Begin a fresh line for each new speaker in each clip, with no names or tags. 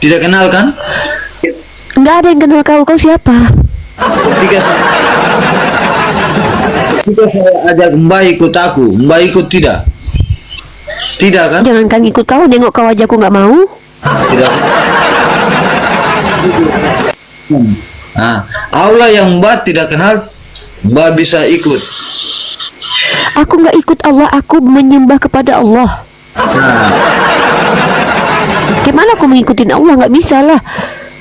Tidak kenal kan?
Nggak ada yang kenal kau. Kau siapa?
Ketika saya ajak Mbak ikut aku, Mbak ikut tidak? Tidak kan?
Jangankan ikut kau, nengok kau aja aku nggak mau.
Tidak. Nah, Allah yang Mbak tidak kenal, Mbak bisa ikut.
Aku nggak ikut Allah, aku menyembah kepada Allah.
Nah,
Gimana aku mengikutin Allah? Nggak bisa lah.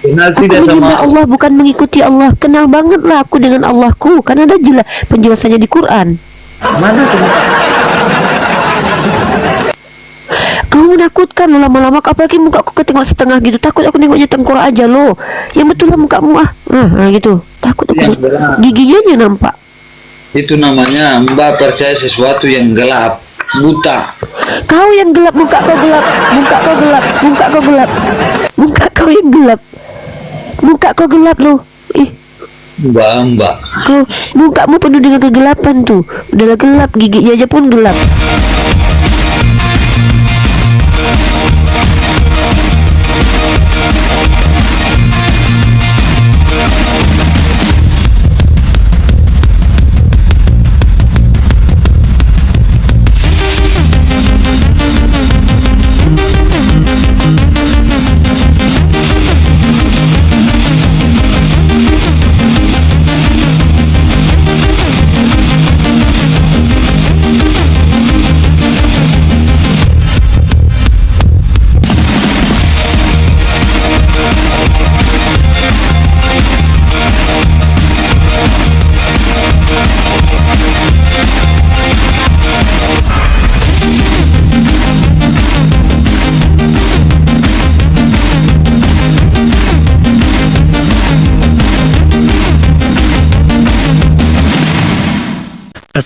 kenal
Aku
tidak sama
menyembah Allah, bukan mengikuti Allah. Kenal banget lah aku dengan Allahku, karena ada jelas penjelasannya di Quran.
mana kenal?
Kau menakutkan lama-lama, apalagi muka aku ketengok setengah gitu. Takut aku nengoknya tengkorak aja loh. Yang betul lah mukamu gitu. Takut aku.
Yang benar.
Giginya aja nampak.
Itu namanya Mbak percaya sesuatu yang gelap, buta.
Kau yang gelap, muka kau gelap, muka kau gelap, muka kau gelap, muka kau yang gelap, muka kau gelap loh.
Mbak.
Kau mukamu penuh dengan kegelapan tuh. Udah gelap, giginya aja pun gelap.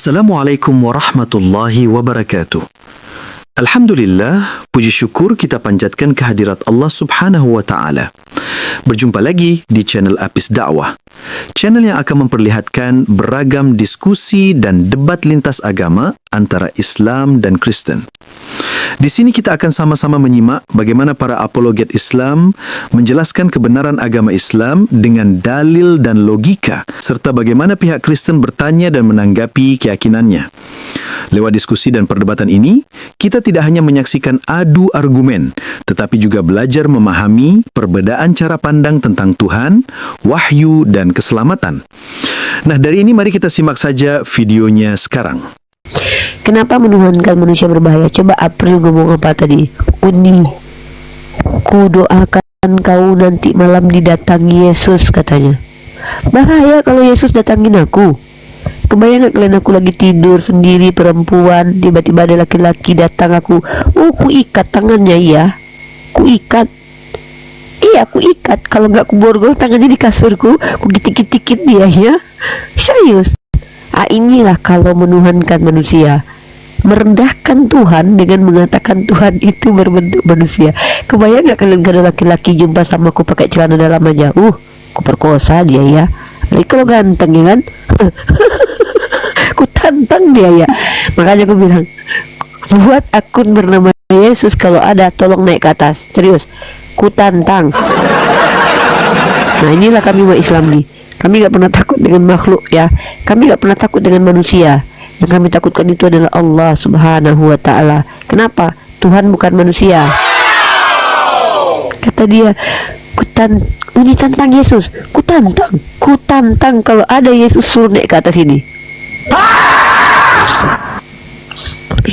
Assalamualaikum warahmatullahi wabarakatuh. Alhamdulillah, puji syukur kita panjatkan kehadirat Allah Subhanahu wa taala. Berjumpa lagi di channel Apis Dakwah. Channel yang akan memperlihatkan beragam diskusi dan debat lintas agama antara Islam dan Kristen. Di sini kita akan sama-sama menyimak bagaimana para apologet Islam menjelaskan kebenaran agama Islam dengan dalil dan logika, serta bagaimana pihak Kristen bertanya dan menanggapi keyakinannya. Lewat diskusi dan perdebatan ini, kita tidak hanya menyaksikan adu argumen, tetapi juga belajar memahami perbedaan cara pandang tentang Tuhan, wahyu, dan keselamatan. Nah, dari ini mari kita simak saja videonya sekarang.
Kenapa menuhankan manusia berbahaya? Coba April ngomong apa tadi? Uni, ku doakan kau nanti malam didatangi Yesus, katanya. Bahaya kalau Yesus datangin aku. Kebayang gak kalian, aku lagi tidur sendiri perempuan, tiba-tiba ada laki-laki datang aku. Ku ikat tangannya, iya. Ku ikat. Iya, aku ikat. Kalau nggak ku borgol tangannya di kasurku, ku gitik-gitikit dia, ya. Serius. Inilah kalau menuhankan manusia, merendahkan Tuhan dengan mengatakan Tuhan itu berbentuk manusia. Kebayang gak kalian ada laki-laki jumpa sama aku pakai celana dalam aja, ku perkosa dia, ya. Lagi kalau ganteng, ya kan. Ku tantang dia, ya. Makanya aku bilang, buat akun bernama Yesus, kalau ada tolong naik ke atas. Serius, ku tantang. Nah, inilah kami umat Islam nih. Kami gak pernah takut dengan makhluk, ya. Kami gak pernah takut dengan manusia. Yang kami takutkan itu adalah Allah Subhanahu wa ta'ala. Kenapa? Tuhan bukan manusia. Kata dia, ini tantang Yesus. Ku tantang kalau ada Yesus suruh naik ke atas ini.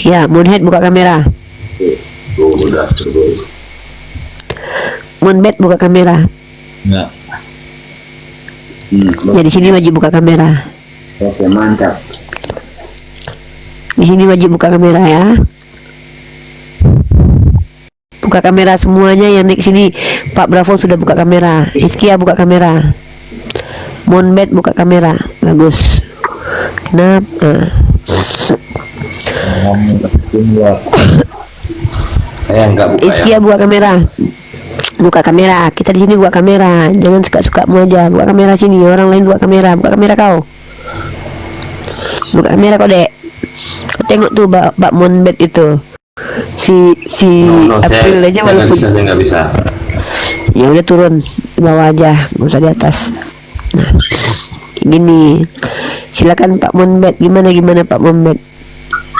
Ya, Moonhead buka kamera. Moonbed buka kamera.
Ya.
Ya, di sini wajib buka kamera.
Oke, mantap.
Di sini wajib buka kamera, ya. Buka kamera semuanya yang di sini. Pak Bravo sudah buka kamera. Iskia buka kamera. Moonbed buka kamera. Bagus. Kenapa? Iskia buka kamera. Buka kamera. Kita di sini buka kamera. Jangan suka-sukamu aja. Buka kamera sini. Orang lain buka kamera. Buka kamera kau. Buka kamera kau, Dek. Kau tengok tuh Mbak Moonbed itu. Si April aja walaupun
saya nggak bisa.
Ya udah turun di bawah aja, nggak usah di atas. Nah, gini, silakan Pak Monbet, gimana Pak Monbet?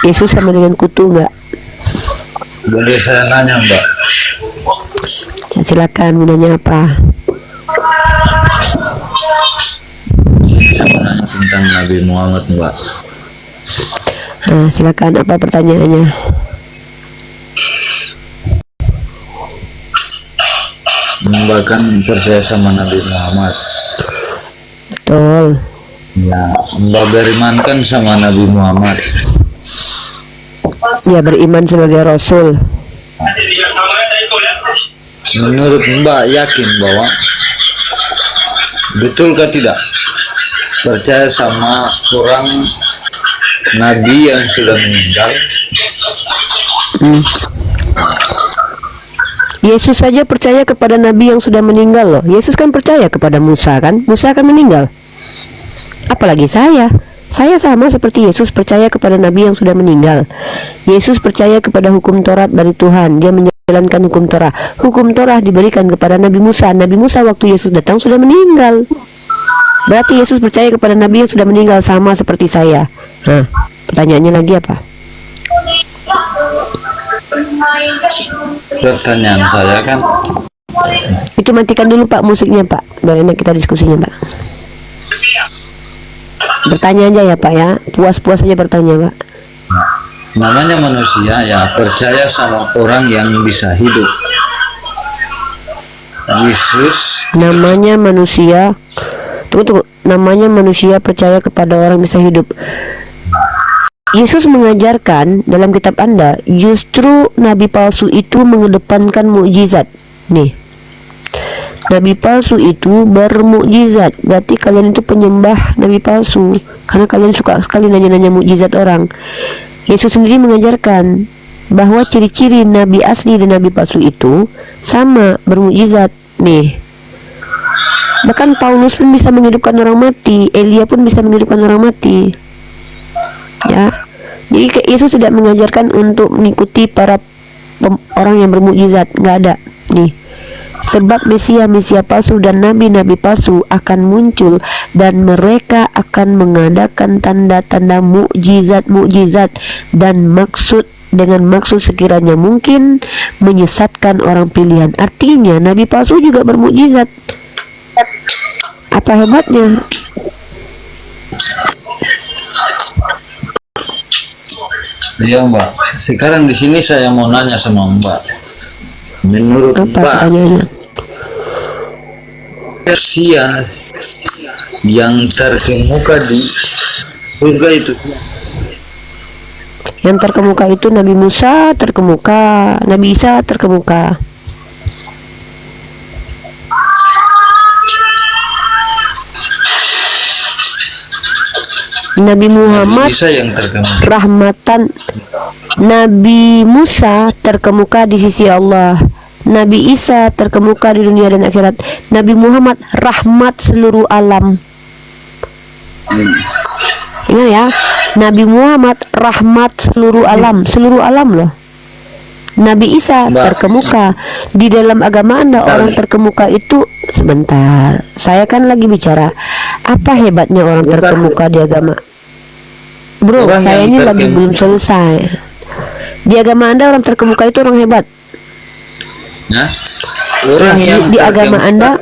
Yesus sama dengan kutu nggak?
Boleh saya nanya Mbak?
Ya, silakan, mau nanya apa?
Saya mau nanya tentang Nabi Muhammad Mbak.
Nah, silakan, apa pertanyaannya?
Mbak kan percaya sama Nabi Muhammad.
Betul.
Ya, Mbak beriman kan sama Nabi Muhammad.
Ya, beriman sebagai Rasul.
Menurut Mbak yakin bahwa betulkah tidak percaya sama orang Nabi yang sudah meninggal?
Yesus saja percaya kepada Nabi yang sudah meninggal loh. Yesus kan percaya kepada Musa kan? Musa akan meninggal. Apalagi saya. Saya sama seperti Yesus percaya kepada Nabi yang sudah meninggal. Yesus percaya kepada hukum Taurat dari Tuhan. Dia menjalankan hukum Torah. Hukum Torah diberikan kepada Nabi Musa. Nabi Musa waktu Yesus datang sudah meninggal. Berarti Yesus percaya kepada Nabi yang sudah meninggal, sama seperti saya. Nah, pertanyaannya lagi apa?
Pertanyaan saya kan,
Itu matikan dulu Pak musiknya Pak, biar enak kita diskusinya Pak. Bertanya aja ya Pak ya, puas-puas aja bertanya Pak.
namanya manusia ya percaya sama orang yang bisa hidup. Yesus
Namanya manusia, tunggu, namanya manusia percaya kepada orang bisa hidup. Yesus mengajarkan dalam kitab Anda, justru nabi palsu itu mengedepankan mukjizat. Nih, nabi palsu itu bermukjizat. Berarti kalian itu penyembah nabi palsu, karena kalian suka sekali nanya-nanya mukjizat orang. Yesus sendiri mengajarkan bahwa ciri-ciri nabi asli dan nabi palsu itu sama, bermukjizat. Nih, bahkan Paulus pun bisa menghidupkan orang mati, Elia pun bisa menghidupkan orang mati. Ya, jadi Yesus tidak mengajarkan untuk mengikuti para orang yang bermukjizat, nggak ada. Nih, sebab Mesia palsu dan nabi-nabi palsu akan muncul dan mereka akan mengadakan tanda-tanda mukjizat dan dengan maksud sekiranya mungkin menyesatkan orang pilihan. Artinya nabi palsu juga bermukjizat. Apa hebatnya?
Iya Mbak, sekarang di sini saya mau nanya sama Mbak. Menurut
Apa
Mbak,
pertanyaannya?
manusia yang terkemuka di surga itu
Yang terkemuka itu Nabi Musa terkemuka, Nabi Isa terkemuka. Nabi Muhammad
bisa yang terkemuka.
rahmatan. Nabi Musa terkemuka di sisi Allah. Nabi Isa terkemuka di dunia dan akhirat. Nabi Muhammad rahmat seluruh alam. Ingat ya, Nabi Muhammad rahmat seluruh alam loh. Nabi Isa terkemuka. Di dalam agama Anda orang terkemuka itu, sebentar, saya kan lagi bicara apa hebatnya orang terkemuka di agama. Bro,
Orang
saya
yang
ini lagi belum selesai. Di agama Anda orang terkemuka itu orang hebat.
Nah, orang yang
Di agama Anda,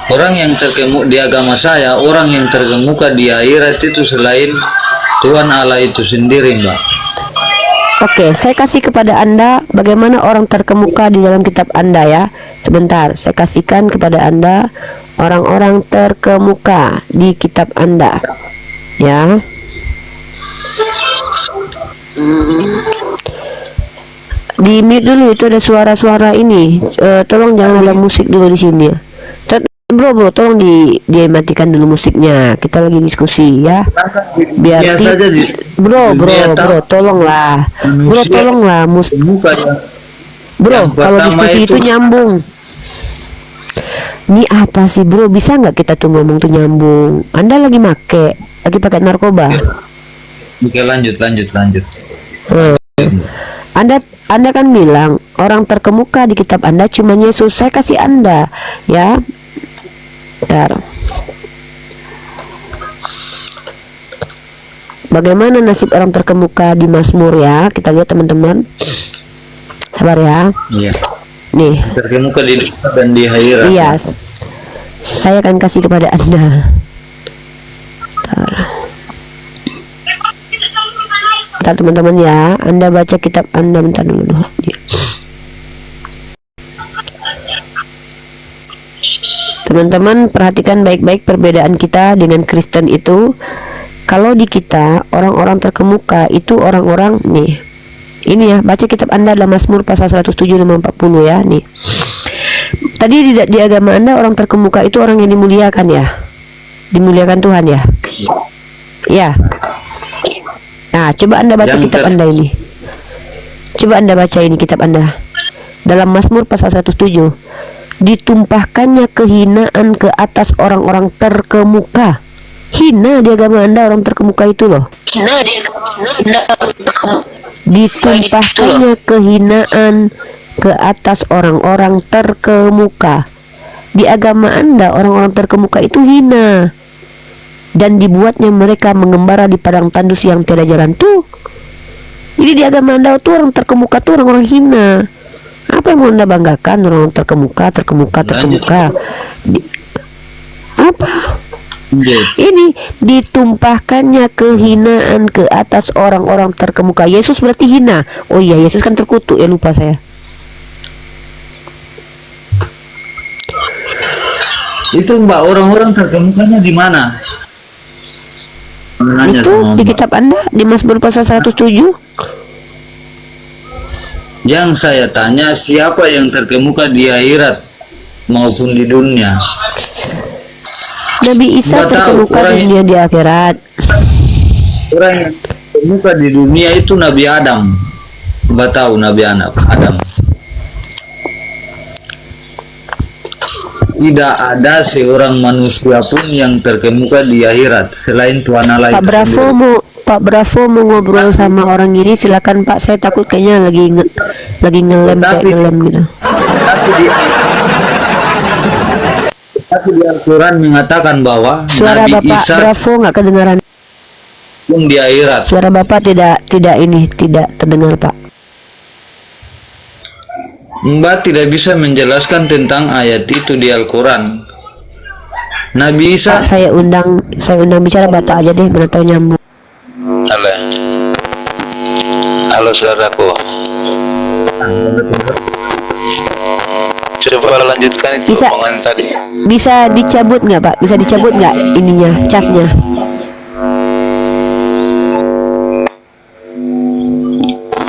orang yang terkemuka di agama saya, orang yang terkemuka di akhirat itu selain Tuhan Allah itu sendiri, Mbak.
oke, saya kasih kepada Anda bagaimana orang terkemuka di dalam kitab Anda ya. Sebentar, saya kasihkan kepada Anda orang-orang terkemuka di kitab Anda. Ya. Di mute dulu, itu ada suara-suara ini. Tolong jangan ada musik dulu di sini ya. Bro, tolong dimatikan dulu musiknya. Kita lagi diskusi ya. Biar bro, tolonglah. Bro, tolonglah Bro, kalau diskusi itu nyambung. Ini apa sih bro? Bisa nggak kita tuh ngomong tuh nyambung? Anda lagi pakai narkoba.
Oke, lanjut.
Anda Anda kan bilang orang terkemuka di kitab Anda cuma Yesus. Saya kasih Anda ya. Bentar. Bagaimana nasib orang terkemuka di Mazmur ya? Kita lihat teman-teman. Sabar ya.
Iya.
Nih.
Terkemuka di dunia dan di akhirat.
Iya. Saya akan kasih kepada Anda. Bentar teman-teman ya. Anda baca kitab Anda bentar dulu. Teman-teman perhatikan baik-baik perbedaan kita dengan Kristen itu. Kalau di kita orang-orang terkemuka itu orang-orang nih. Ini ya, baca kitab Anda dalam Mazmur pasal 107 nomor 40 ya, nih. Tadi di agama Anda orang terkemuka itu orang yang dimuliakan ya. Dimuliakan Tuhan ya. Ya. Nah, coba Anda baca kitab Anda ini. Coba Anda baca ini kitab Anda. Dalam Mazmur pasal 107. Ditumpahkannya kehinaan ke atas orang-orang terkemuka. Hina di agama Anda orang terkemuka itu loh.
Hina di agama Anda orang terkemuka.
Ditumpahkannya kehinaan ke atas orang-orang terkemuka. Di agama Anda orang-orang terkemuka itu hina. Dan dibuatnya mereka mengembara di padang tandus yang tiada jalan tuh. Jadi di agama Anda tuh orang terkemuka tuh orang-orang hina. Apa yang mau Anda banggakan orang terkemuka? Apa? Ini ditumpahkannya kehinaan ke atas orang-orang terkemuka. Yesus berarti hina. Oh iya, Yesus kan terkutuk ya, lupa saya.
Itu Mbak, orang-orang terkemukanya di mana?
Itu di kitab Anda di Mazmur pasal 107.
Yang saya tanya, siapa yang terkemuka di akhirat maupun di dunia?
Nabi Isa terkemuka di dunia di akhirat.
Orang yang terkemuka di dunia itu Nabi Adam. Mbak tahu Nabi Adam? Tidak ada seorang manusia pun yang terkemuka di akhirat selain Tuhan Allah.
Pak Bravo mau ngobrol sama orang ini, silakan Pak. Saya takut kayaknya lagi ngelem gitu.
Tapi di Al-Quran mengatakan bahwa
suara
Nabi
Bapak
Isa
Bravo nggak kedengaran.
pun di akhirat.
Suara Bapak tidak terdengar Pak.
Mbak tidak bisa menjelaskan tentang ayat itu di Al-Quran. Nabi Isa.
Pak, saya undang bicara Bapak aja deh, mana tahu nyambung.
Halo saudaraku. Coba lanjutkan itu omongan tadi.
Bisa dicabut nggak Pak? Bisa dicabut nggak ininya, casnya?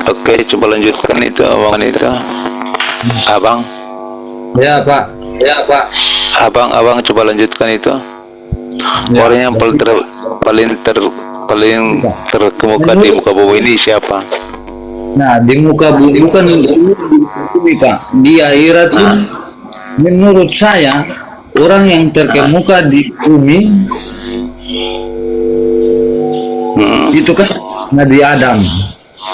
Oke, coba lanjutkan itu omongan itu. Abang.
Ya Pak.
Abang coba lanjutkan itu.
Ya.
Orang yang paling terkemuka di muka bumi ini siapa?
Nah, di muka bumi bukan ini Pak. Di akhirat ini, menurut saya orang yang terkemuka di bumi itu kan Nabi Adam.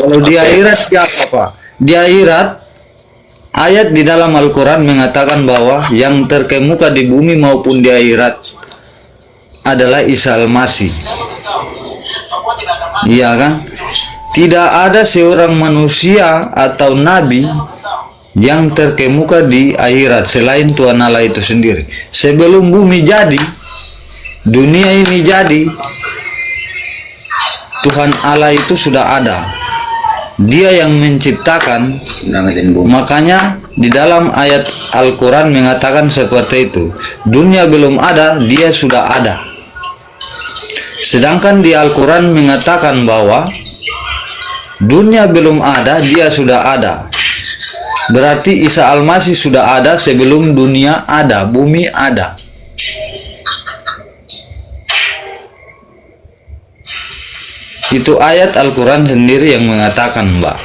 Kalau di akhirat siapa Pak? Di akhirat ayat di dalam Al-Quran mengatakan bahwa yang terkemuka di bumi maupun di akhirat adalah Isa Al-Masih. Iya kan? Tidak ada seorang manusia atau nabi yang terkemuka di akhirat selain Tuhan Allah itu sendiri. Sebelum bumi jadi, dunia ini jadi, Tuhan Allah itu sudah ada. Dia yang menciptakan. Makanya di dalam ayat Al-Quran mengatakan seperti itu. Dunia belum ada, dia sudah ada. Sedangkan di Al-Quran mengatakan bahwa dunia belum ada, dia sudah ada. Berarti Isa Al-Masih sudah ada sebelum dunia ada, bumi ada. Itu ayat Al-Quran sendiri yang mengatakan, Mbak.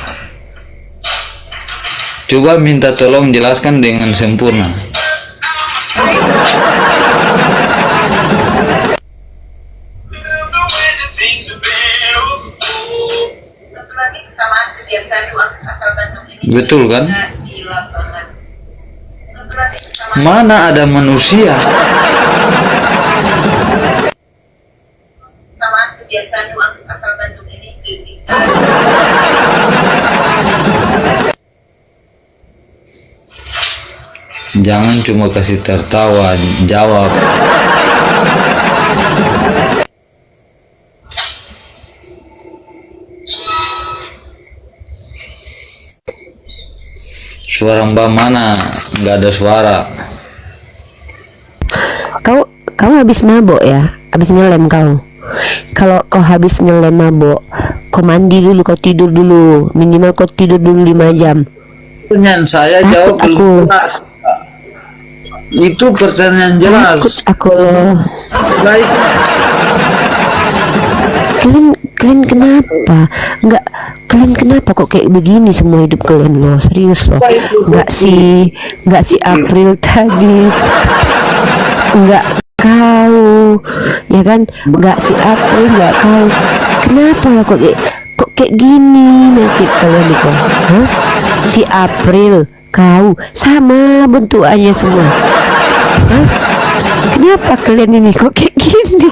Coba minta tolong jelaskan dengan sempurna.
Satu lagi kesamaan setiap kali uang asal Bandung
Betul kan? Mana ada manusia jangan cuma kasih tertawa, jawab. Suara Mbak mana? Nggak ada suara.
Kau habis mabok ya? Habis ngelem kau. Kalau kau habis ngelem mabok, kau mandi dulu, kau tidur dulu. Minimal kau tidur dulu 5 jam.
Pertanyaan saya jawab
Takut aku.
jelas. Itu pertanyaan jelas.
Takut aku loh.
Baik.
Kalian kenapa? Kalian kenapa kok kayak begini semua hidup kalian loh? Serius loh. Enggak si April tadi. Enggak kau. Ya kan? Enggak si April, enggak kau. Kenapa kok kayak gini nasib kalian itu? Hah? Si April, kau sama bentukannya semua. Hah? Kenapa kalian ini kok kayak gini?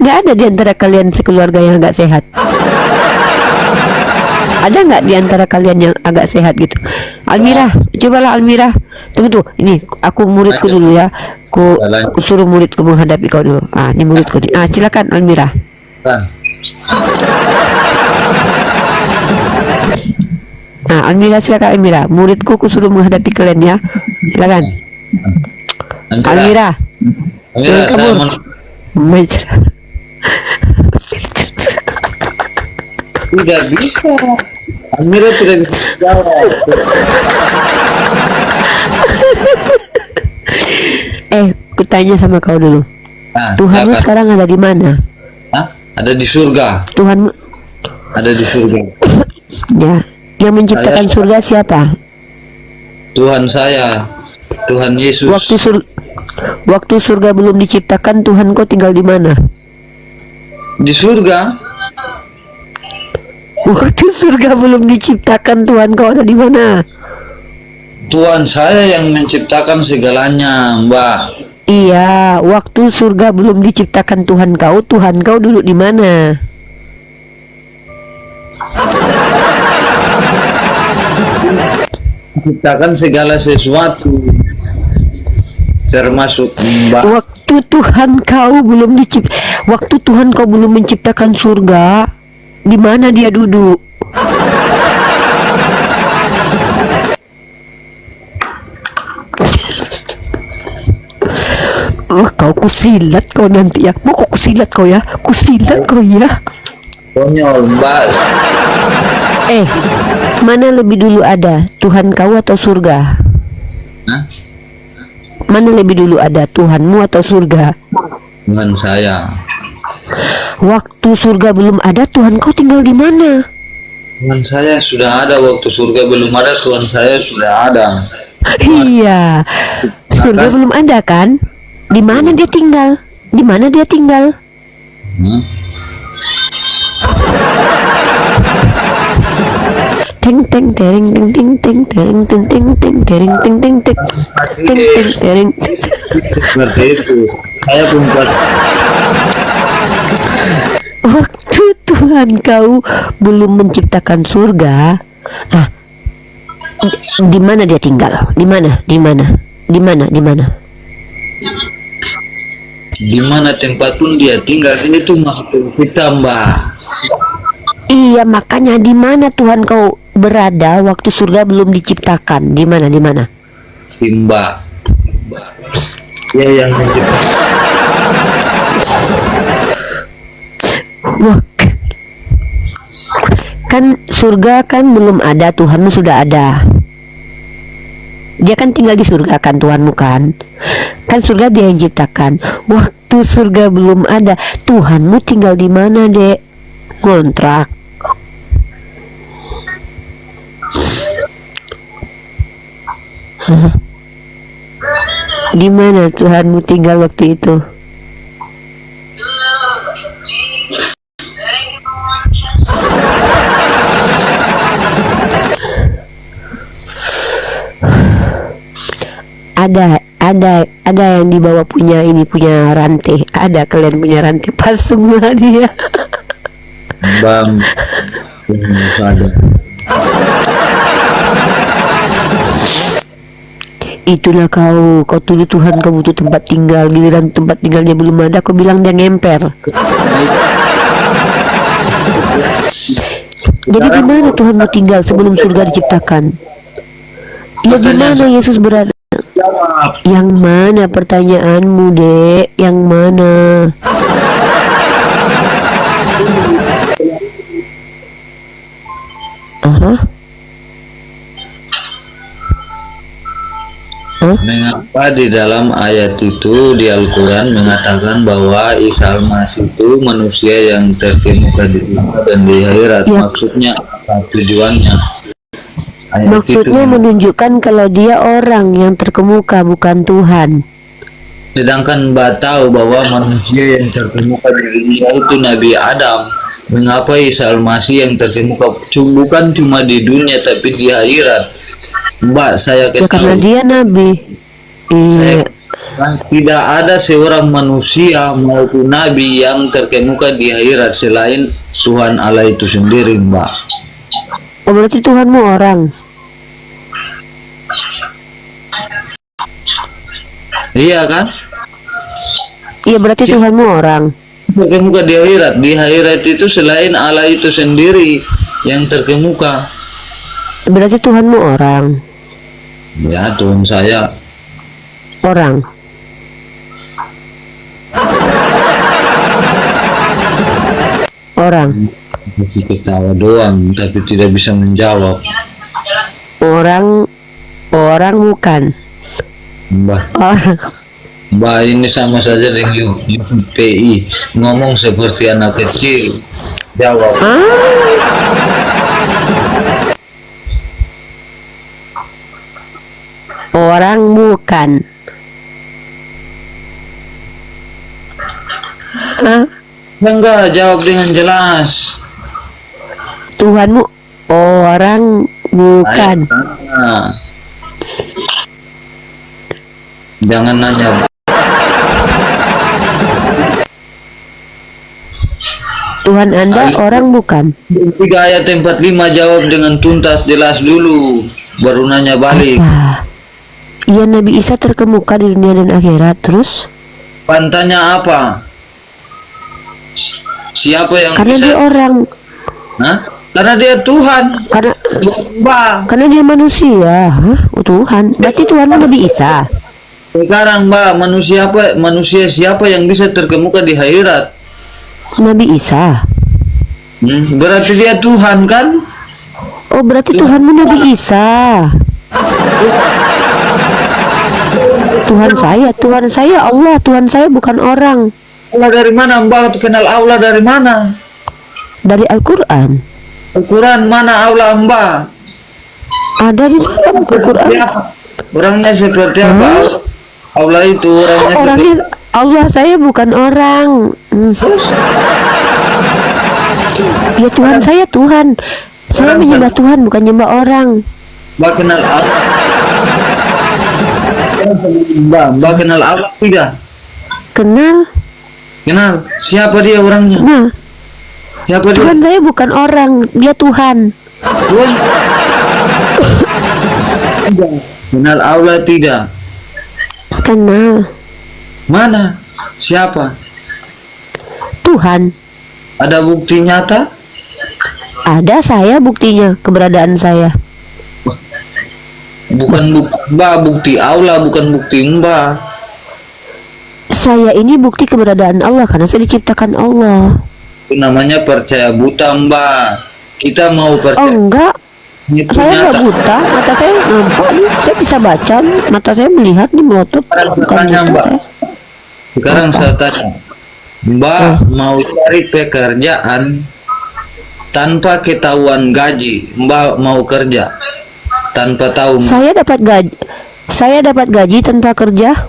Nggak ada di antara kalian sekeluarga yang agak sehat. Ada nggak di antara kalian yang agak sehat gitu? Almira, cobalah Almira. Tunggu tuh, ini aku muridku dulu ya. Aku suruh muridku menghadapi kau dulu. Ah, ini muridku nih. Ah, silakan Almira. Nah, Almira silakan Almira. Muridku aku suruh menghadapi kalian ya. Silakan. Almira.
Almira, saya tidak bisa. Almira tidak bisa jawab.
Kutanya sama kau dulu.
Nah,
Tuhanmu
silakan.
sekarang ada di mana?
Hah? Ada di surga.
Tuhanmu,
Ada di surga.
ya, yang menciptakan surga siapa?
Tuhan saya, Tuhan Yesus.
Waktu surga belum diciptakan, Tuhan kau tinggal di mana?
Di surga.
Waktu surga belum diciptakan, Tuhan kau ada di mana?
Tuhan saya yang menciptakan segalanya, Mbak.
Iya, waktu surga belum diciptakan Tuhan kau duduk di mana?
Menciptakan segala sesuatu, termasuk Mbak.
Waktu Tuhan kau belum menciptakan surga, di mana dia duduk? Kau kusilat kau nanti ya. Mau kau kusilat kau ya? Kusilat kau ya.
Konyol, Mbak.
Mana lebih dulu ada, Tuhan kau atau surga?
Hah?
Mana lebih dulu ada, Tuhanmu atau surga?
Tuhan saya.
Waktu surga belum ada, Tuhan kau tinggal di mana?
Tuhan saya sudah ada waktu surga belum ada. Tuhan saya sudah ada.
Iya, surga belum ada kan? Di mana dia tinggal? Di mana dia tinggal? Teng teng tering teng teng teng tering teng teng teng tering teng teng teng teng teng tering.
Seperti itu. Saya pun
Waktu Tuhan kau belum menciptakan surga, di mana dia tinggal? Di mana? Di mana? Di mana? Di mana?
di mana tempat pun dia tinggal, itu makhluk kita, Mbak.
Iya, makanya di mana Tuhan kau berada waktu surga belum diciptakan? Di mana? Di mana?
Di Mbak. Dia yang menciptakan.
Wah, kan surga kan belum ada, Tuhanmu sudah ada. Dia kan tinggal di surga kan, Tuhanmu kan. Kan surga dia yang ciptakan. Waktu surga belum ada, Tuhanmu tinggal di mana, Dek? Kontrak. Hah? Di mana Tuhanmu tinggal waktu itu? ada yang dibawa punya rantai. Ada kalian punya rantai pasung lah dia.
Bang, ada.
Itulah kau tuduh Tuhan kau butuh tempat tinggal, giliran tempat tinggalnya belum ada kau bilang dia ngemper. Jadi di mana Tuhan mau tinggal sebelum surga diciptakan? Ya di mana Yesus berada? Yang mana pertanyaanmu, Dek? Yang mana? Aha.
Mengapa di dalam ayat itu di Al-Quran mengatakan bahwa Isa Al-Masih itu manusia yang terkemuka di dunia dan di akhirat?
Ya.
Maksudnya apa tujuannya? Ayat
Maksudnya
itu
menunjukkan kalau dia orang yang terkemuka, bukan Tuhan.
sedangkan Mbak tahu bahwa manusia yang terkemuka di dunia itu Nabi Adam. Mengapa Isa Al-Masih yang terkemuka bukan cuma di dunia tapi di akhirat? Mbak, saya
Ya karena
kasih
dia nabi. Iya.
tidak ada seorang manusia maupun nabi yang terkemuka di akhirat selain Tuhan Allah itu sendiri, Mbak.
Oh berarti Tuhanmu orang.
Iya kan?
Iya berarti Tuhanmu orang.
Terkemuka di akhirat. Di akhirat itu selain Allah itu sendiri yang terkemuka.
Berarti Tuhanmu orang.
Ya, Tuhan saya.
Orang. Orang.
Masih ketawa doang, tapi tidak bisa menjawab.
Orang bukan.
Mbak,
Orang.
Mbak ini sama saja dengan PI ngomong seperti anak kecil. Jawab.
Orang bukan. Hah?
Enggak, jawab dengan jelas.
Tuhanmu orang bukan.
Nah, jangan nanya.
Tuhan Anda orang bukan.
3 ayat 45 jawab dengan tuntas jelas dulu, baru nanya balik.
Apa? Iya Nabi Isa terkemuka di dunia dan akhirat. Terus?
Pantanya apa? Siapa yang
Karena
bisa?
dia orang.
Hah? Karena dia Tuhan. Mbak,
Karena dia manusia. Hah? Oh, Tuhan. Berarti Tuhanmu Nabi Isa.
sekarang Mbak, manusia siapa yang bisa terkemuka di akhirat?
Nabi Isa.
Berarti dia Tuhan kan?
Oh berarti Tuhanmu Nabi Isa. Tuhan saya Allah. Tuhan saya bukan orang.
Allah dari mana Mbak? Kenal Allah dari mana?
Dari Al-Quran.
Al-Quran mana Allah Mbak?
Ada di dalam Al-Quran.
Orangnya seperti apa? Allah itu
Orangnya Allah saya bukan orang. Ya Tuhan saya Tuhan. Saya menyembah Tuhan bukan nyembah orang.
Mbak kenal Allah. Mbak kenal Allah tidak?
Kenal.
Kenal. Siapa dia orangnya?
Nah,
Siapa dia?
Tuhan saya bukan orang, dia Tuhan.
Tuhan. Kenal Allah tidak?
Kenal.
Mana? Siapa?
Tuhan.
Ada bukti nyata?
Ada saya buktinya keberadaan saya.
Bukan bukti Mbak, bukti Allah, bukan bukti Mbak.
Saya ini bukti keberadaan Allah karena saya diciptakan Allah.
Itu namanya percaya buta Mbak. Kita mau
Oh
percaya.
enggak,
Itu
saya
nyata.
nggak buta, mata saya nampak nih, saya bisa baca nih, mata saya melihat nih melotot.
Sekarang
Bukan
tanya
buta
Mbak.
saya.
Sekarang saya tanya, Mbak mau cari pekerjaan tanpa ketahuan gaji, Mbak mau kerja tanpa tahu.
Saya dapat gaji tanpa kerja.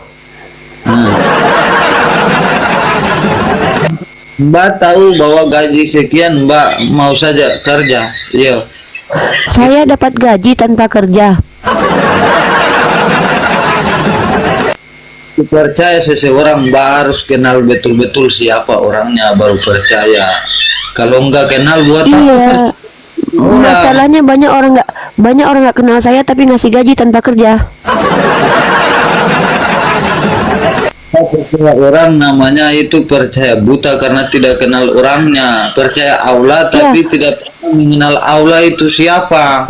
Mbak tahu bahwa gaji sekian, Mbak mau saja kerja. Iya.
Saya dapat gaji tanpa kerja.
Itu percaya seseorang harus kenal betul-betul siapa orangnya baru percaya. Kalau enggak kenal buat apa?
Iya.
Orang.
Masalahnya banyak orang nggak kenal saya tapi ngasih gaji tanpa kerja.
Percaya orang namanya itu percaya buta karena tidak kenal orangnya. Percaya Allah tapi tidak pernah mengenal Allah itu siapa.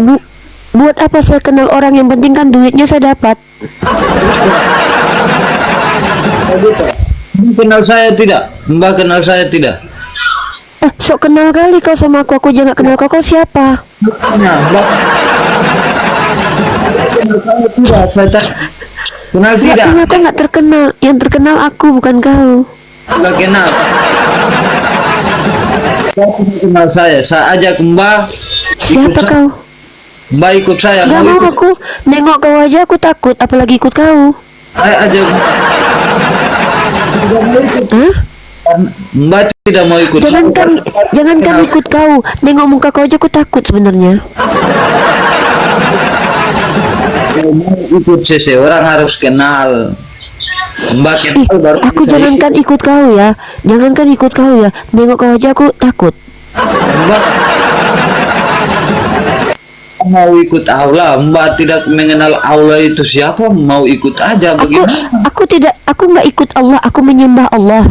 Buat apa saya kenal orang, yang penting kan duitnya saya dapat.
Mbak kenal saya tidak? Mbak kenal saya tidak?
Sok kenal kali kau sama aku jangan kenal kau siapa?
Nah, Mbak kenal saya tidak? Saya kenal tidak?
Aku nggak terkenal, yang terkenal aku bukan kau.
Nggak kenal. Kau tidak kenal saya ajak Mbak.
Siapa kau?
Mbak ikut saya.
Gak mau
ikut.
aku, nengok kau aja aku takut, apalagi ikut kau.
Saya ajak.
Hah?
Mbak tidak mau ikut.
Jangankan ikut kau, nengok muka kau aja aku takut sebenarnya.
Kalau mau ikut seseorang harus kenal. Mbak kenal baru
Aku
bisa
jangankan ikut kau ya, nengok kau aja aku takut.
Mbak mau ikut Allah, Mbak tidak mengenal Allah itu siapa, mau ikut aja bagaimana?
Aku nggak ikut Allah, aku menyembah Allah.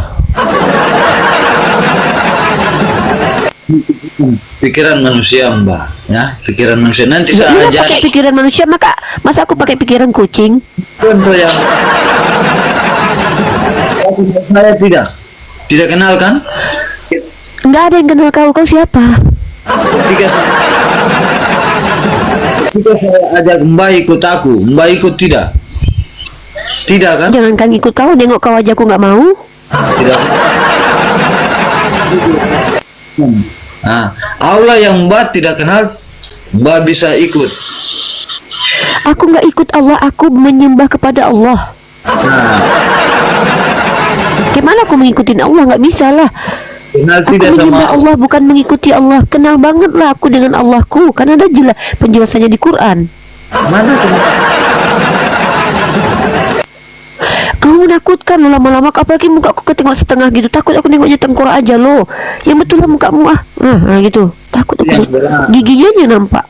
Pikiran manusia Mbak, ya pikiran manusia nanti
Ya,
saya
iya,
ajar.
pakai pikiran manusia, masa aku pakai pikiran kucing?
Contoh yang saya tidak kenal kan?
Nggak ada yang kenal kau siapa?
Ketika saya ajak Mbak ikut aku, Mbak ikut tidak? Tidak kan?
Jangankan ikut kau, nengok kau aja aku nggak mau.
Tidak. Nah, Allah yang Mbak tidak kenal, Mbak bisa ikut.
Aku nggak ikut Allah, aku menyembah kepada Allah.
Nah,
Gimana aku mengikuti Allah? Nggak bisa lah.
kenal
Aku
tidak sama
menyembah Allah, bukan mengikuti Allah. Kenal banget lah aku dengan Allahku, karena ada jelas penjelasannya di Quran.
mana?
Kau menakutkan lo lama-lama, apalagi muka aku ketengok setengah gitu. Takut aku nengoknya tengkorak aja lo. Yang betul lah mukamu nah gitu. Takut aku,
Yang benar.
giginya aja nampak.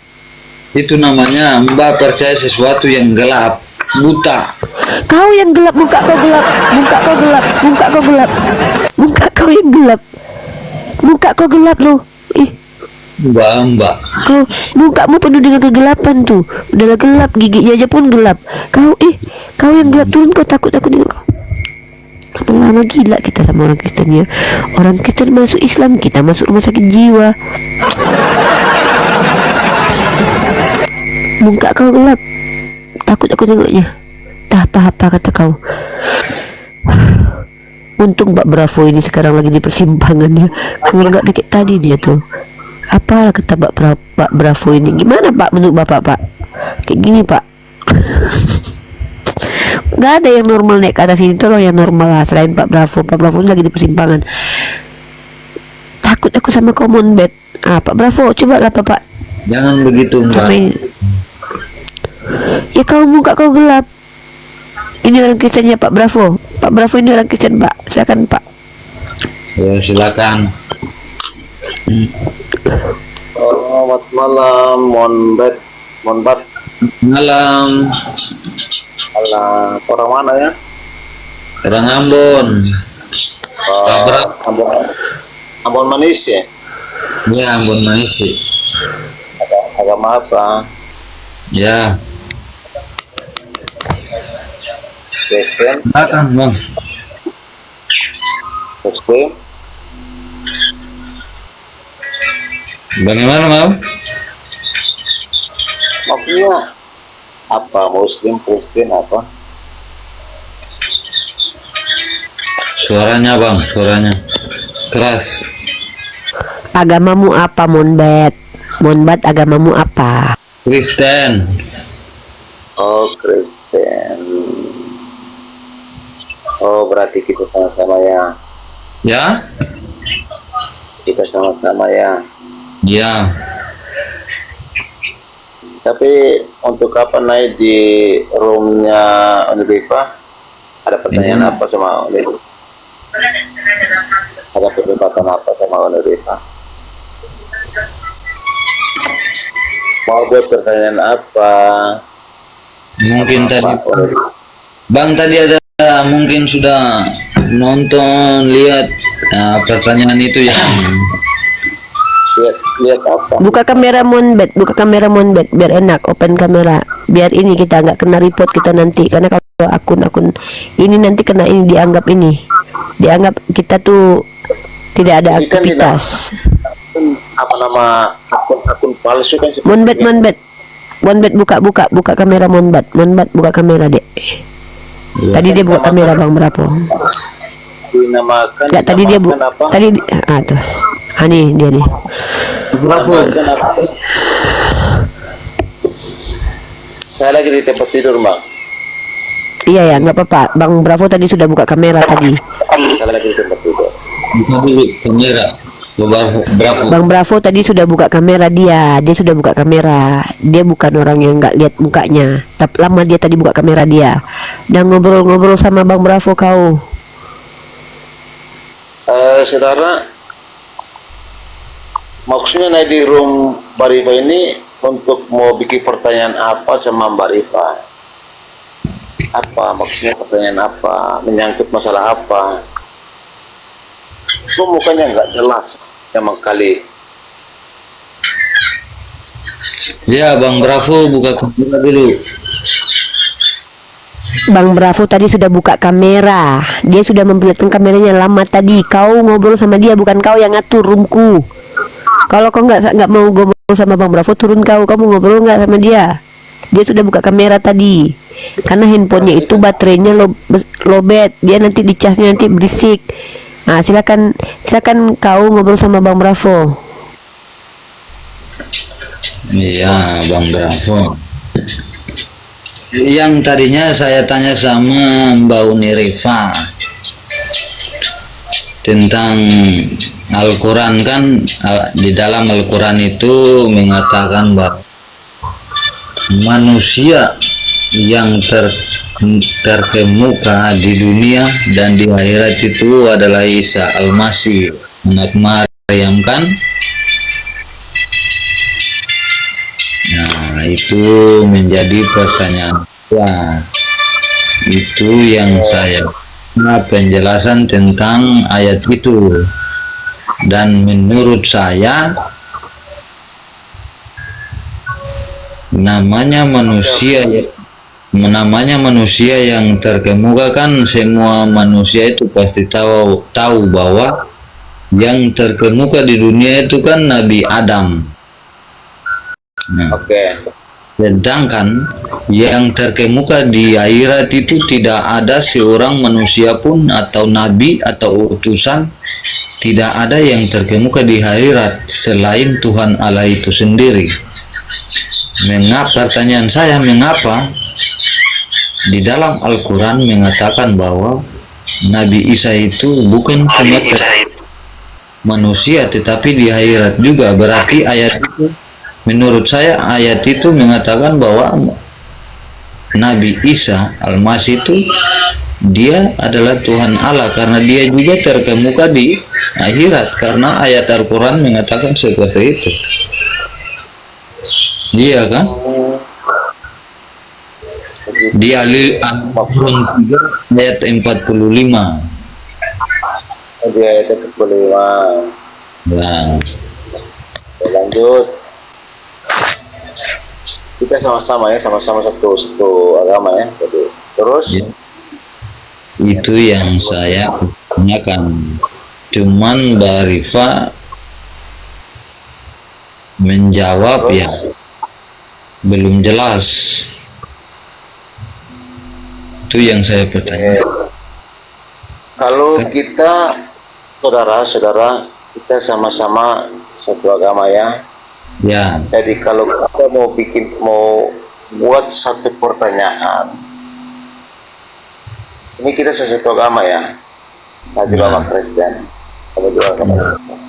Itu namanya Mbak percaya sesuatu yang gelap, buta.
Kau yang gelap, muka kau gelap, muka kau gelap, muka kau gelap, muka kau yang gelap, muka kau gelap lo.
Mbak.
Kau mukamu penuh dengan kegelapan tuh. Udah gelap, giginya aja pun gelap. Kau yang gelap, turun kau, takut aku tengok kau. Lama gila kita sama orang Kristen ya. Orang Kristen masuk Islam, kita masuk rumah sakit jiwa. Muka kau gelap, takut aku tengoknya. Tak apa-apa kata kau. Untung Mbak Bravo ini sekarang lagi di persimpangan ya. Kalau nggak kayak tadi dia tuh. Apalah kata Pak Bravo ini? Gimana Pak menurut Bapak Pak? Kayak gini Pak. Nggak ada yang normal naik ke atas ini tuh, yang normal lah selain Pak Bravo. Pak Bravo ini lagi di persimpangan. Takut aku sama common bed. Pak Bravo coba lah Pak.
Jangan begitu Mbak.
Ya kau muka kau gelap. Ini orang Kristennya Pak Bravo. Pak Bravo ini orang Kristen Pak. Silakan Pak.
Ya silakan.
Selamat malam, Monbat.
Malam.
Alah, orang mana ya?
Orang Ambon.
Ambon Manis ya?
Ya Ambon Maisi.
Agama apa?
Ya.
Kristen?
Silakan Bang.
Muslim?
Bagaimana Bang?
Maksudnya apa? Muslim, Kristen apa?
Suaranya Bang, suaranya keras.
Agamamu apa Monbat? Monbat agamamu apa?
Kristen.
Oh, Kristen. Oh, berarti kita sama-sama ya.
Ya?
Kita sama-sama ya.
Ya.
Tapi untuk kapan naik di roomnya Unilever? Ada pertanyaan apa sama Uni? Ada perdebatan apa sama Uni Rifa? Mau buat pertanyaan apa?
Mungkin tadi
Sama Uni Rifa?
Bang tadi ada mungkin sudah nonton lihat pertanyaan itu ya.
Lihat apa?
Buka kamera Monbet, biar enak, open kamera. Biar ini kita nggak kena report kita nanti, karena kalau akun-akun ini nanti kena ini dianggap kita tuh tidak ada
Ini kan
aktivitas.
Apa nama akun palsu kan?
Monbet buka kamera Monbet buka kamera dek. Tadi dia buka kamera Bang Brapo.
Dinamakan.
Nggak, tadi dia
apa?
tadi tuh. Nih dia nih.
Dinamakan apa? Saya lagi di tempat tidur, Bang.
Iya ya, nggak apa-apa. Bang Bravo tadi sudah buka kamera tadi.
Saya lagi di tempat tidur.
Buka dulu kamera. Bravo.
Bang Bravo tadi sudah buka kamera dia sudah buka kamera. Dia bukan orang yang nggak lihat mukanya. Tapi lama dia tadi buka kamera dia. Dan ngobrol-ngobrol sama Bang Bravo kau.
Saudara, maksudnya naik di room Mbak Rifa ini untuk mau bikin pertanyaan apa sama Mbak Rifa? Apa maksudnya, pertanyaan apa, menyangkut masalah apa? Kok mukanya nggak jelas memang kali.
Ya Bang Bravo buka kamera dulu.
Bang Bravo tadi sudah buka kamera. Dia sudah memperlihatkan kameranya lama tadi. Kau ngobrol sama dia, bukan kau yang ngatur roomku. Kalau kau nggak mau ngobrol sama Bang Bravo, turun kau. Kamu ngobrol nggak sama dia? Dia sudah buka kamera tadi. Karena handphonenya itu baterainya lobet. Dia nanti dicasnya nanti berisik. Nah, silakan kau ngobrol sama Bang Bravo.
Iya Bang Bravo. Yang tadinya saya tanya sama Mbak Uni Rifa tentang Al-Quran, kan di dalam Al-Quran itu mengatakan bahwa manusia yang terkemuka di dunia dan di akhirat itu adalah Isa Al-Masih anak Maryam, kan? Nah, itu menjadi pertanyaan. Ya, itu yang saya penjelasan tentang ayat itu. Dan menurut saya namanya manusia yang terkemuka, kan semua manusia itu pasti tahu bahwa yang terkemuka di dunia itu kan Nabi Adam. Nah,
Oke.
sedangkan yang terkemuka di akhirat itu tidak ada seorang manusia pun atau nabi atau utusan, tidak ada yang terkemuka di akhirat selain Tuhan Allah itu sendiri. Pertanyaan saya, mengapa di dalam Al-Quran mengatakan bahwa Nabi Isa itu bukan cuma manusia tetapi di akhirat juga? Berarti ayat itu, menurut saya ayat itu mengatakan bahwa Nabi Isa Al-Masih itu dia adalah Tuhan Allah, karena dia juga terkemuka di akhirat, karena ayat Al-Quran mengatakan seperti itu. Dia kan di Al-Quran 3 ayat 45.
Di ayat 45.
Nah,
Lanjut. Kita sama-sama satu agama ya. Jadi, terus
ya, itu yang saya tanyakan. Cuman Mbak Rifa menjawab ya belum jelas. Itu yang saya bertanya.
kalau kita saudara-saudara, kita sama-sama satu agama ya.
Ya,
Jadi kalau kita mau buat satu pertanyaan, ini kita satu agama ya. Nah, juga agama Kristen, kamu juga agama Kristen.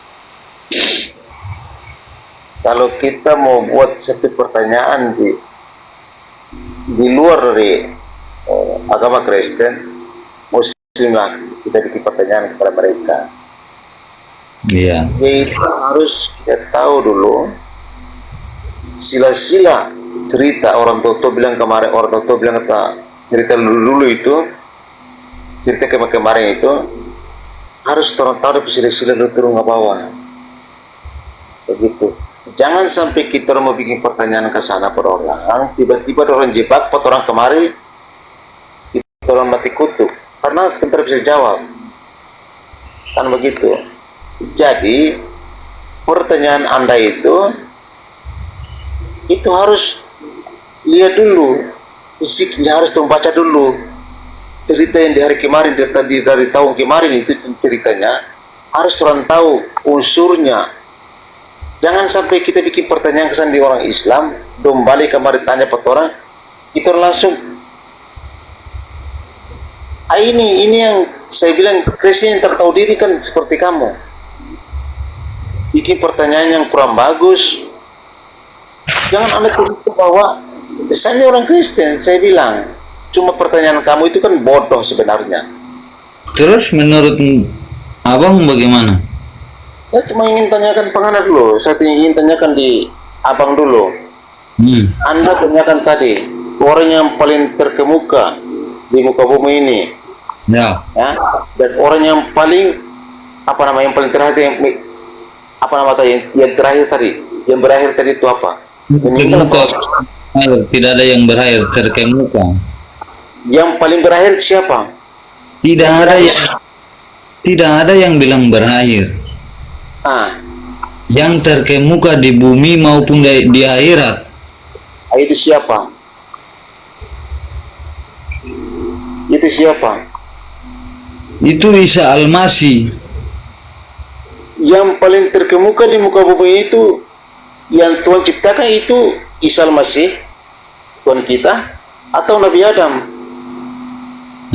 Kalau kita mau buat satu pertanyaan di luar dari agama Kristen, muslim lah kita bikin pertanyaan kepada mereka.
Iya.
Yaitu harus kita tahu dulu sila-sila cerita orang tua bilang kemarin, orang tua bilang kata cerita dulu itu, cerita kemarin itu harus orang tahu dari sila-sila dulu turun ke bawah. Begitu. Jangan sampai kita mau bikin pertanyaan ke sana pada orang, tiba-tiba orang jebak pot orang kemari, kita orang mati kutu karena kita bisa jawab. Kan begitu. Jadi pertanyaan Anda itu harus lihat dulu fisiknya, harus membaca dulu cerita yang di hari kemarin, dari tahun kemarin itu ceritanya harus orang tahu unsurnya. Jangan sampai kita bikin pertanyaan kesan di orang Islam, dong balik kemarin tanya pada orang, itu langsung ini yang saya bilang Kristen yang tertahu diri kan seperti kamu, bikin pertanyaan yang kurang bagus. Jangan Anda tuduh bahwa kesannya orang Kristen. Saya bilang cuma pertanyaan kamu itu kan bodoh sebenarnya.
Terus menurut abang bagaimana?
Saya cuma ingin tanyakan pengana dulu. Saya ingin tanyakan di abang dulu. Anda tanyakan tadi orang yang paling terkemuka di muka bumi ini,
Ya.
dan orang yang paling yang paling terakhir, yang terakhir tadi, yang berakhir tadi itu apa?
Terkemuka. Tidak ada yang berakhir, terkemuka.
Yang paling berakhir siapa?
Tidak ada yang bilang berakhir. Yang terkemuka di bumi maupun di akhirat.
Itu siapa? Itu siapa?
Itu Isa Al-Masih.
Yang paling terkemuka di muka bumi itu yang Tuhan ciptakan itu Isa Al-Masih, Tuhan kita, atau Nabi Adam?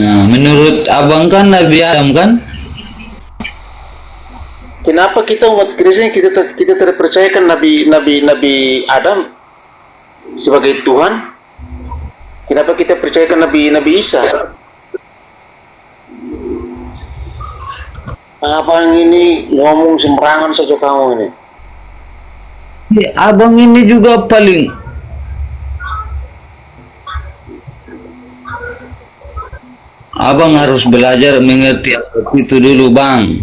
Nah, menurut abang kan Nabi Adam kan?
Kenapa kita umat Kristen kita tidak percayakan Nabi Adam sebagai Tuhan? Kenapa kita percayakan Nabi Isa? Abang ini ngomong sembarangan saja kamu ini.
Abang ini juga paling abang harus belajar mengerti itu dulu, Bang.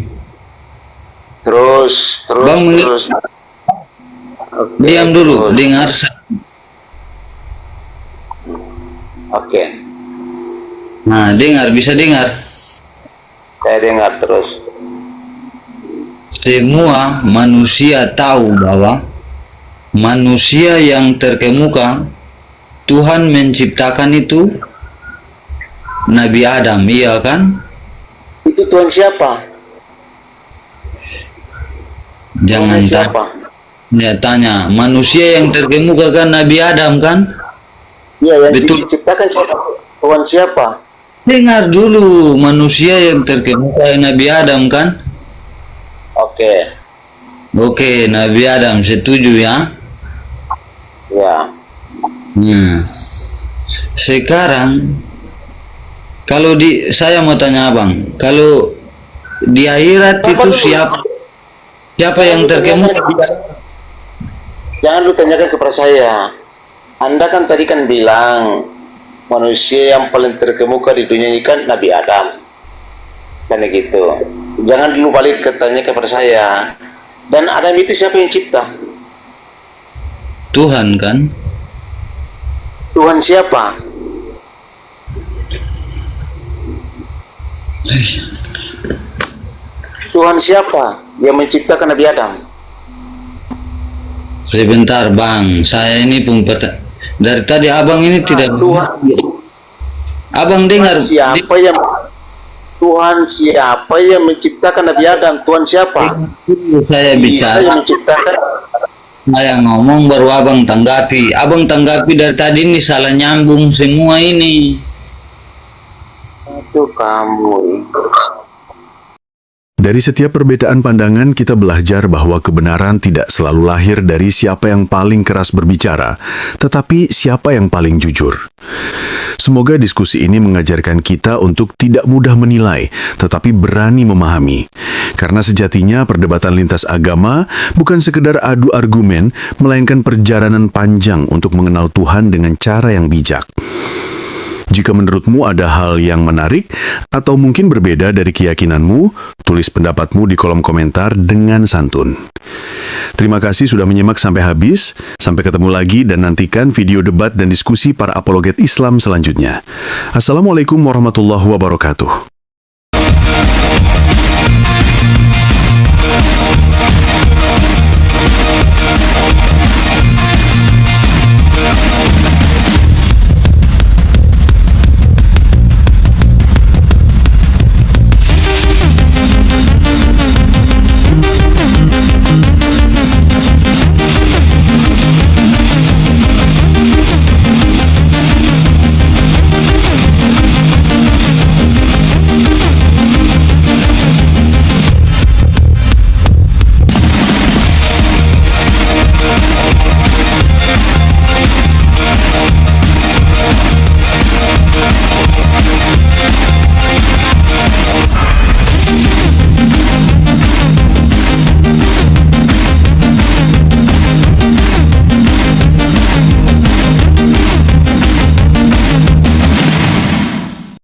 Terus.
Bang,
Okay,
diam dulu,
terus.
dengar.
Oke.
Nah, bisa dengar.
Saya dengar terus.
Semua manusia tahu bahwa manusia yang terkemuka Tuhan menciptakan itu Nabi Adam, iya kan?
Itu Tuhan siapa?
Jangan
Tuhan siapa?
tanya manusia yang terkemuka kan Nabi Adam kan?
Iya, yang
Betul.
diciptakan siapa? Tuhan siapa?
Dengar dulu, manusia yang terkemuka Nabi Adam kan? Oke, Nabi Adam, setuju ya?
Ya.
Nah, sekarang kalau saya mau tanya abang, kalau di akhirat itu siapa yang terkemuka?
Jangan lu tanyakan kepada saya. Anda kan tadi kan bilang manusia yang paling terkemuka di dunia ini kan Nabi Adam. Kan gitu. Jangan dulu balik tanya kepada saya. Dan Adam itu siapa yang cipta?
Tuhan kan?
Tuhan siapa? Tuhan siapa yang menciptakan Nabi Adam?
Sebentar Bang, saya ini pun dari tadi abang ini tidak
Tuhan.
Abang dengar
Tuhan siapa yang menciptakan Nabi Adam? Tuhan siapa?
Saya bicara,
yang menciptakan.
saya ngomong baru abang tanggapi. Abang tanggapi dari tadi ini salah nyambung semua ini.
Itu kamu.
Dari setiap perbedaan pandangan, kita belajar bahwa kebenaran tidak selalu lahir dari siapa yang paling keras berbicara, tetapi siapa yang paling jujur. Semoga diskusi ini mengajarkan kita untuk tidak mudah menilai, tetapi berani memahami. Karena sejatinya perdebatan lintas agama bukan sekedar adu argumen, melainkan perjalanan panjang untuk mengenal Tuhan dengan cara yang bijak. Jika menurutmu ada hal yang menarik atau mungkin berbeda dari keyakinanmu, tulis pendapatmu di kolom komentar dengan santun. Terima kasih sudah menyimak sampai habis. Sampai ketemu lagi dan nantikan video debat dan diskusi para apologet Islam selanjutnya. Assalamualaikum warahmatullahi wabarakatuh.